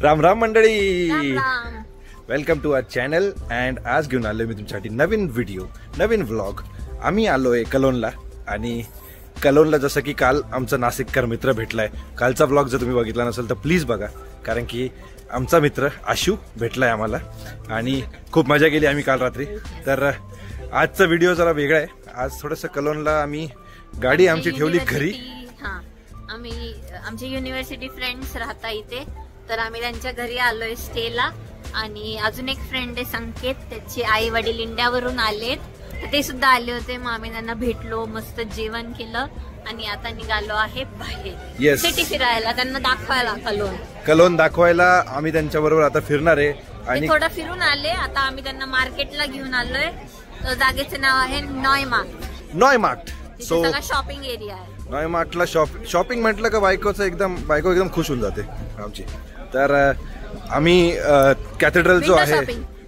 राम राम मंडळी, Ram Ram. Welcome to our channel. And आज घेऊन आलोय मी तुमच्यासाठी नवीन व्हिडिओ, नवीन व्लॉग. आम्ही आलोय कलोनला. आणि कलोनला जसं की काल आमचा नाशिककर मित्र भेटलाय. कालचा व्लॉग जर तुम्ही बघितला नसेल तर प्लीज बघा, कारण की आमचा मित्र आशू भेटलाय आम्हाला आणि खूप मजा केली आम्ही काल रात्री. तर आजचा व्हिडिओ जरा वेगळा आहे. आज थोडंसं कलोनला आम्ही गाडी आमची ठेवली घरी. आम्ही आमचे युनिव्हर्सिटी फ्रेंड्स राहता इथे, तर आम्ही त्यांच्या घरी आलोय स्टेला. आणि अजून एक फ्रेंड आहे संकेत, त्याचे आई वडील इंडियावरून आलेत, ते सुद्धा आले होते. मग आम्ही त्यांना भेटलो, मस्त जेवण केलं आणि आता निघालो आहे बाहेर सिटी फिरायला, त्यांना दाखवायला कलोन दाखवायला. आम्ही त्यांच्या बरोबर आता फिरणार आहे आणि थोडं फिरून आले. आता आम्ही त्यांना मार्केटला घेऊन आलोय. तर जागेचं नाव आहे नॉयमार्ट. सो शॉपिंग एरिया आहे. नॉयमार्टला शॉपिंग म्हटलं का बायको एकदम खुश होऊन जाते आमची. तर आम्ही कॅथेड्रल जो आहे,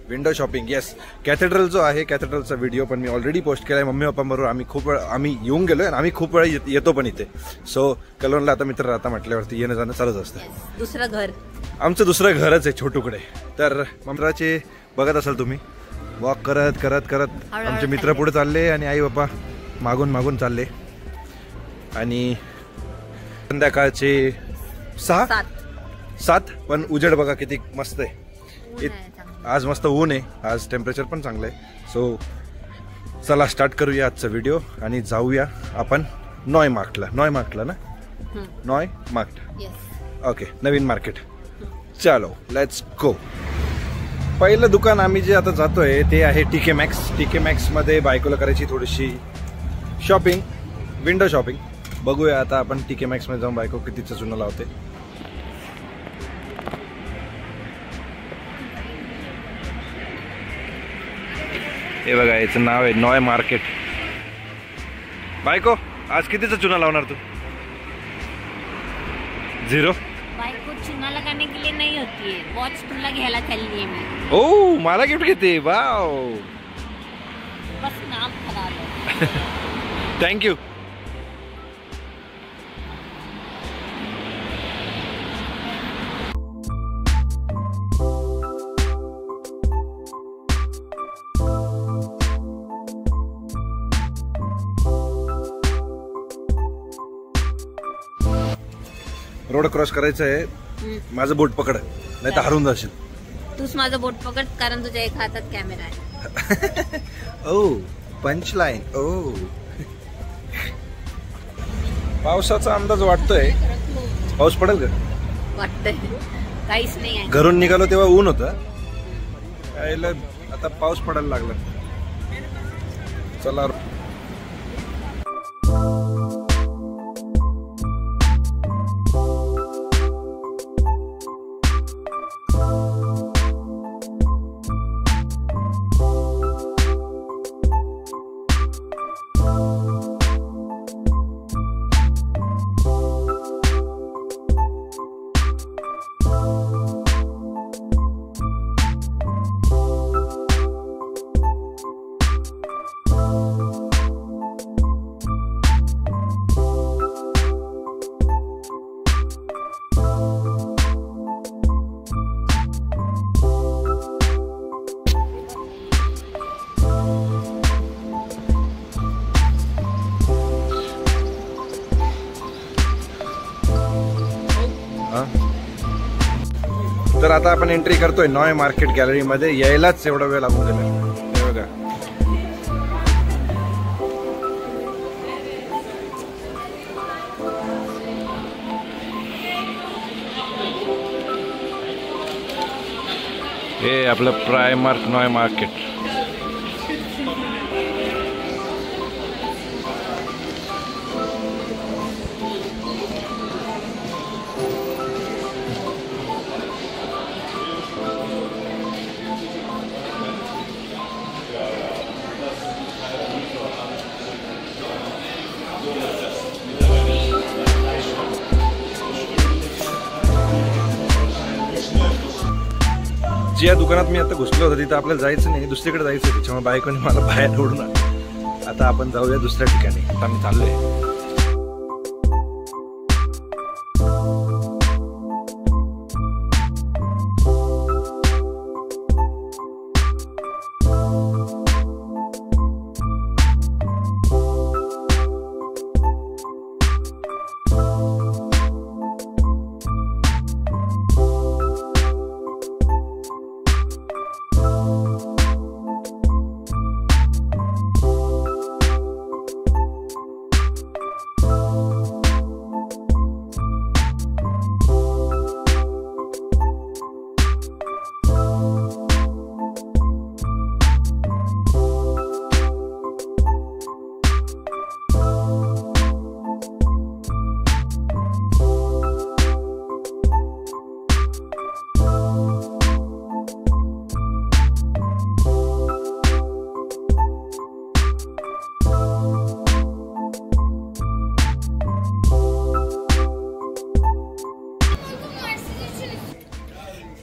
विंडो शॉपिंग, येस, कॅथेड्रल जो आहे, कॅथेड्रलचा व्हिडिओ पण मी ऑलरेडी पोस्ट केलाय मम्मी पप्पांबरोबर. आम्ही येऊन गेलोय आणि आम्ही खूप वेळा येतो पण इथे. सो कलोनला आता मित्र राहता म्हटल्यावरती येणं जाणं चालूच असतं. दुसरं घर, आमचं दुसरं घरच आहे छोटुकडे. तर मित्राचे बघत असाल तुम्ही, वॉक करत करत करत आमचे मित्र पुढे चालले आणि आई बाप्पा मागून चालले. आणि संध्याकाळचे 6-7 पण उजेड बघा किती मस्त आहे. आज मस्त ऊन आहे, आज टेम्परेचर पण चांगलं आहे. सो चला स्टार्ट करूया आजचा व्हिडिओ आणि जाऊया आपण नॉयमार्टला ना, नॉयमार्ट. ओके, नवीन मार्केट. चलो लेट्स गो. पहिलं दुकान आम्ही जे आता जातोय ते आहे TK Maxx मध्ये बायकोला करायची थोडीशी शॉपिंग, विंडो शॉपिंग. बघूया आता आपण TK Maxx मध्ये जाऊन बायको कितीचं चुना लावते. हे बघा, याचं नाव आहे नॉय मार्केट. बायको आज कितीचा चुना लावणार तू? 0. बायको चुना लगाने के लिए नहीं होती है, वॉच तुला घ्यायला चालली मी. ओ, मला गिफ्ट घेते, वाव. बस नाम खराब है. थँक्यू. रोड क्रॉस करायचं आहे. माझं बोट पकड, नाही तर हरून जाशील. तूच माझं बोट पकड, कारण तुझ्या एका हातात कॅमेरा आहे. ओ, पंच लाईन. ओ, पावसाचा अंदाज वाटतोय. पाऊस पडेल का? वाटतंय, काहीच नाही आहे. घरून निघालो तेव्हा ऊन होतं, आता पाऊस पडायला लागला. चला तर आता आपण एंट्री करतोय नॉय मार्केट गॅलरी मध्ये. यायलाच एवढा वेळ लागून गेला. हे बघा, हे आपलं प्रायमार्क नॉय मार्केट. ज्या दुकानात मी आता घुसलो होतो तिथं आपल्याला जायचं नाही, दुसरीकडे जायचं. त्याच्यामुळे बायकोने मला बाहेर ओढून आता आपण जाऊया दुसऱ्या ठिकाणी. आता मी चाललोय.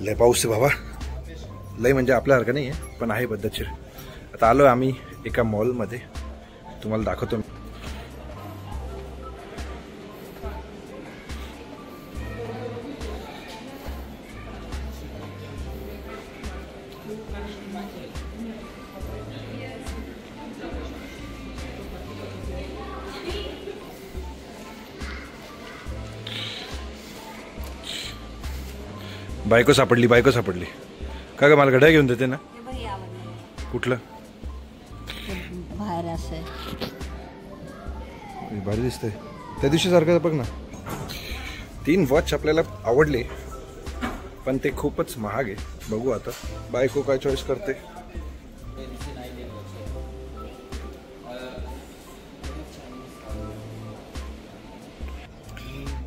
लय पाऊस आहे बाबा, लय म्हणजे आपल्यासारखं नाही आहे पण आहे पद्धतशीर. आता आलो आम्ही एका मॉलमध्ये, तुम्हाला दाखवतो. बायको सापडली, बायको सापडली. का ग मला घड्याळ घेऊन देते ना? कुठलं? बाहेर असं भारी दिसतंय त्या दिवशी सारखं. बघ ना, 3 वॉच आपल्याला आवडले पण ते खूपच महाग आहे. बघू आता बायको काय चॉईस करते.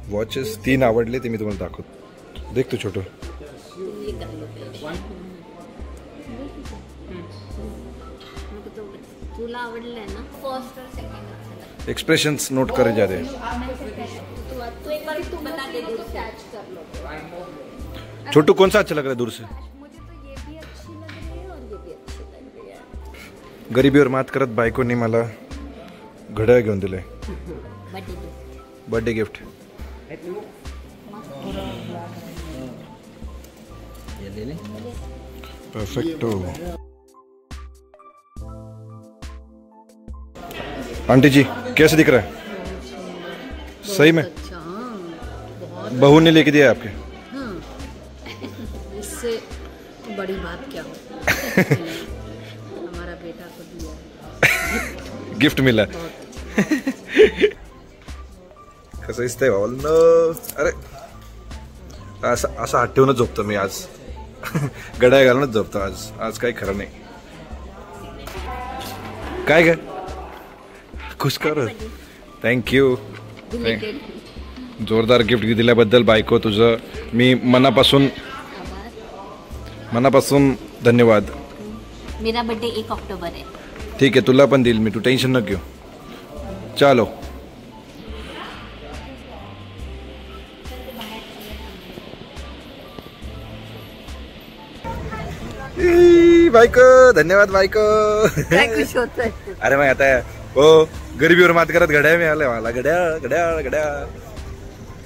वॉचेस 3 आवडले ते मी तुम्हाला दाखवतो. देख तू छोटू. तुला आवडलंय ना? फर्स्ट और सेकंड एक्सप्रेशंस नोट करे जा रहे. तू एक बार तू बता दे, दूर से आज कर लो. छोटू कौन सा अच्छा लग रहा है दूर से? मुझे तो ये भी अच्छी लग रही है और ये भी अच्छी लग रही है. गरिबीवर मात करत बायकोनी मला घड्याळ घेऊन दिले. Birthday gift. परफेक्टो. आंटी जी कैसे दिख रहा है? सही में बहू ने लेके दिया आपके? इससे बड़ी बात क्या हो. हमारा बेटा को दिया, गिफ्ट मिला. कसं दिसतंय भावाला? अरे असं हात ठेवूनच झोपतो मी आज. गड्या घालूनच झोपतो आज. आज काही खरं नाही. काय ग खुश कर. थँक्यू. जोरदार गिफ्ट दिल्याबद्दल बायको तुझं मी मनापासून धन्यवाद. मेरा बर्थडे 1 अक्टूबर है. ठीक आहे, तुला पण देईल मी, तू टेन्शन न घेऊ. चलो. बायको धन्यवाद बायको. काय खुश होतोय. अरे मग आता हो गरिबीवर मात करत घड्याळ मिळाले मला. घड्याळ घड्याळ घड्याळ.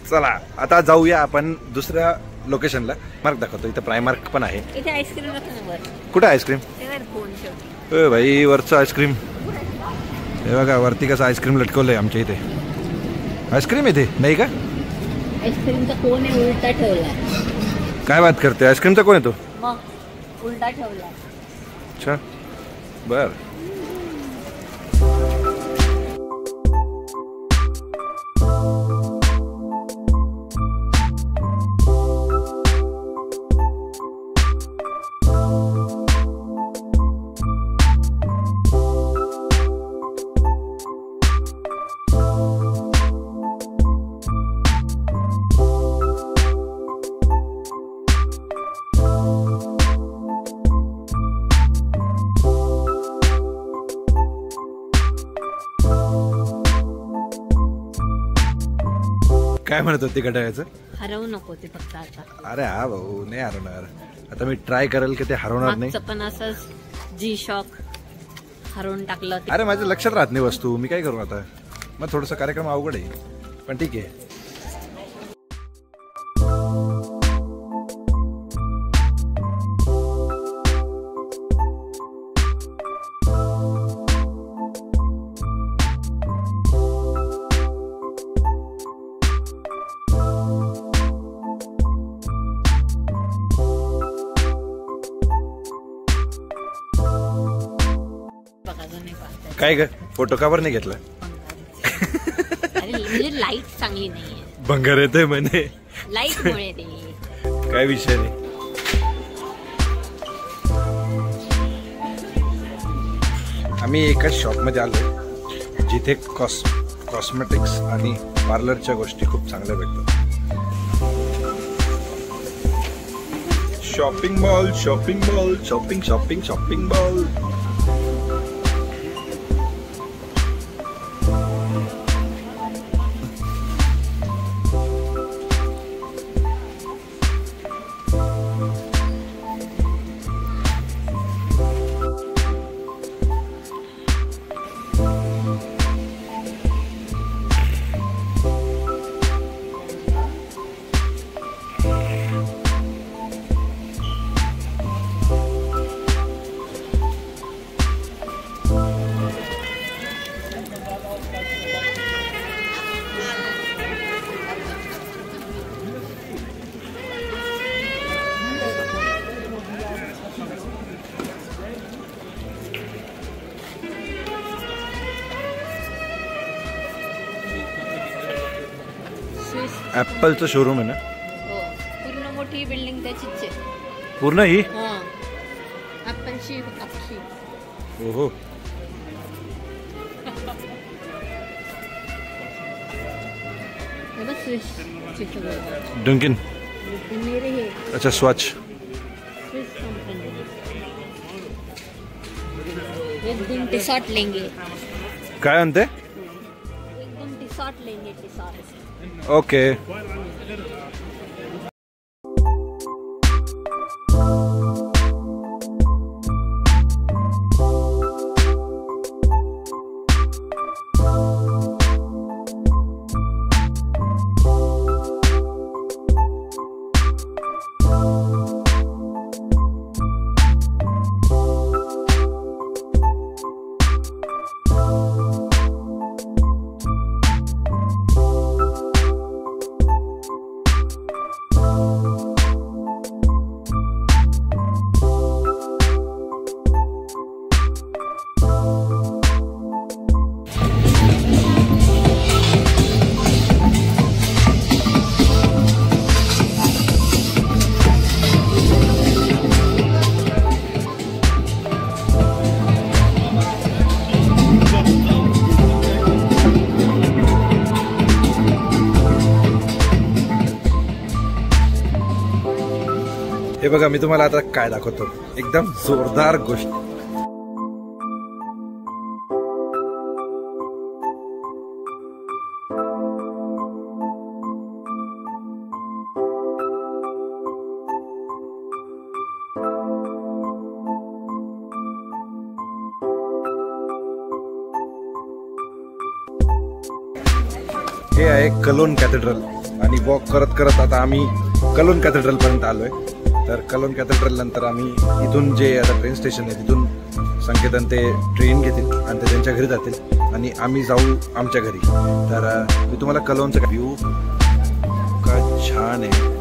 चला आता जाऊया आपण दुसऱ्या लोकेशनला. मार्क दाखवतो, इथं प्रायमार्क पण आहे. इथे आईस्क्रीम. कुठे आईस्क्रीम? भाई वरचं आईस्क्रीम हे बघा. वरती कसं आईस्क्रीम लटकवलंय आमच्या इथे. आईस्क्रीम इथे नाही का? आईस्क्रीमचा कोण आहे उलटा ठेवला. काय बात करते? आईस्क्रीमचा कोण आहे तो? मग उलटा ठेवला. अच्छा बर. काय म्हणत होती घड्याळाचं? हरवू नको ते फक्त आता. अरे हा भाऊ नाही हरवणार. आता मी ट्राय करेल की ते हरवणार नाही. पण असंच जी शॉक हरवून टाकलं. अरे माझ्या लक्षात राहत नाही वस्तू, मी काय करू आता. मग थोडस कार्यक्रम अवघड आहे पण ठीक आहे. काय ग फोटो का बरं नाही घेतला? म्हणजे लाईट चांगली नाहीये. भंगार येतोय म्हणे. लाईट मुळे ते काय विषय नाही. आम्ही एका शॉप मध्ये आलोय जिथे कॉस्मेटिक्स आणि पार्लरच्या गोष्टी खूप चांगल्या भेटतात. Shopping mall shopping mall shopping shopping shopping mall. ऍपलचं शोरूम आहे ना? हो, पूर्ण मोठी बिल्डिंग त्याचीच आहे. पूर्ण ही? ऍपलची अख्खी. ओहो. डंकिन. अच्छा, स्वच्छ. एक दिन टी-शर्ट लेंगे. काय म्हणते? एक दिन टी-शर्ट लेंगे. टी-शर्ट. ओके. हे बघा, मी तुम्हाला आता काय दाखवतो, एकदम जोरदार गोष्ट. हे आहे कलोन कॅथेड्रल आणि वॉक करत करत आता आम्ही कलोन कॅथेड्रल पर्यंत आलोय. तर कलोन कॅथेड्रल नंतर आम्ही इथून जे आता ट्रेन स्टेशन आहे तिथून संकेतन ते ट्रेन घेतील आणि ते त्यांच्या घरी जातील आणि आम्ही जाऊ आमच्या घरी. तर मी तुम्हाला कलोनचा व्ह्यू काय छान आहे.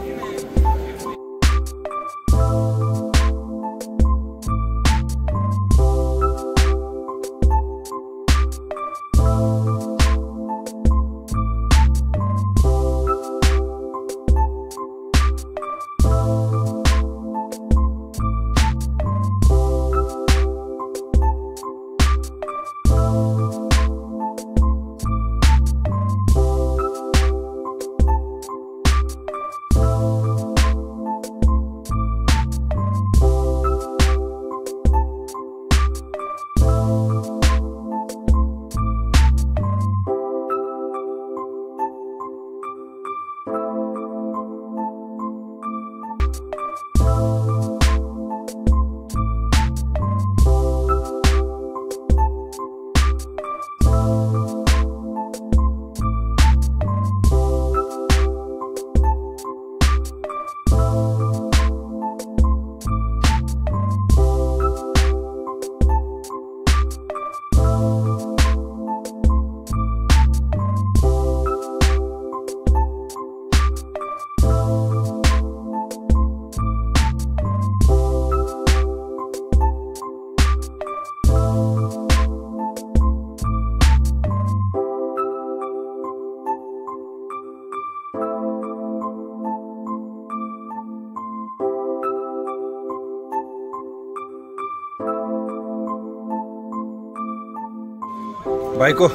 बायको,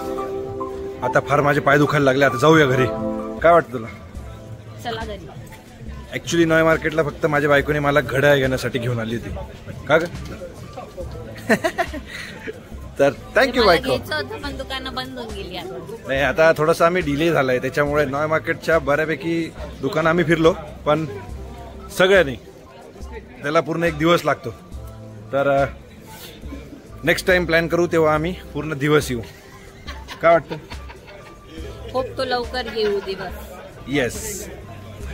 आता फार माझे पाय दुखायला लागले, आता जाऊया घरी. काय वाटतं तुला? चला घरी. ऍक्च्युली नॉय मार्केटला फक्त माझ्या बायकोने मला घड्याळ घेण्यासाठी घेऊन आली होती. का ग? तर थँक्यू बायको. पण दुकानं बंद होऊन गेली आता. नाही, आता थोडासा आम्ही डिले झालाय त्याच्यामुळे नॉय मार्केटच्या बऱ्यापैकी दुकानं आम्ही फिरलो, पण सगळ्या नाही, त्याला पूर्ण एक दिवस लागतो. तर नेक्स्ट टाइम प्लॅन करू तेव्हा आम्ही पूर्ण दिवस येऊ. काय वाटतं? होप तो लवकर येऊ दिवस. येस,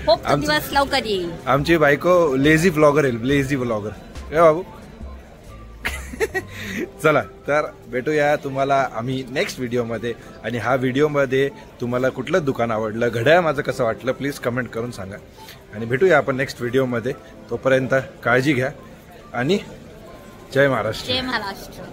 होप तो दिवस लवकर येईल. आमची बायको लेझी ब्लॉगर आहे, लेझी ब्लॉगर. काय बाबू? चला, तर भेटूया तुम्हाला आम्ही नेक्स्ट व्हिडिओमध्ये. आणि हा व्हिडिओमध्ये तुम्हाला कुठलं दुकान आवडलं, घड्याळ माझं कसं वाटलं, प्लीज कमेंट करून सांगा. आणि भेटूया आपण नेक्स्ट व्हिडिओमध्ये. तोपर्यंत काळजी घ्या आणि जय महाराष्ट्र. जय महाराष्ट्र.